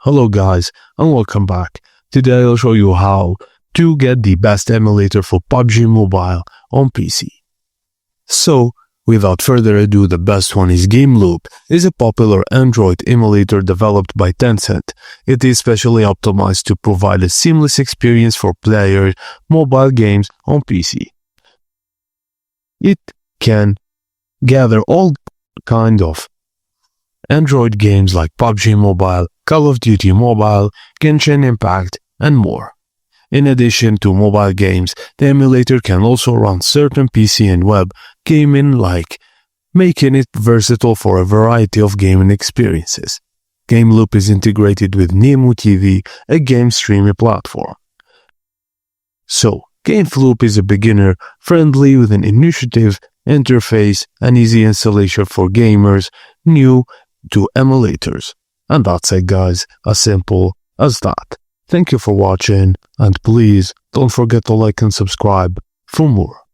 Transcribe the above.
Hello guys and welcome back. Today I'll show you how to get the best emulator for PUBG Mobile on PC. So without further ado, the best one is GameLoop. It's a popular Android emulator developed by Tencent. It is specially optimized to provide a seamless experience for players mobile games on PC. It can gather all kind of Android games like PUBG Mobile, Call of Duty Mobile, Genshin Impact, and more. In addition to mobile games, the emulator can also run certain PC and web gaming, making it versatile for a variety of gaming experiences. GameLoop is integrated with Nemu TV, a game streaming platform. So, GameLoop is a beginner-friendly with an intuitive interface and easy installation for gamers new to emulators. And that's it guys, as simple as that. Thank you for watching and please don't forget to like and subscribe for more.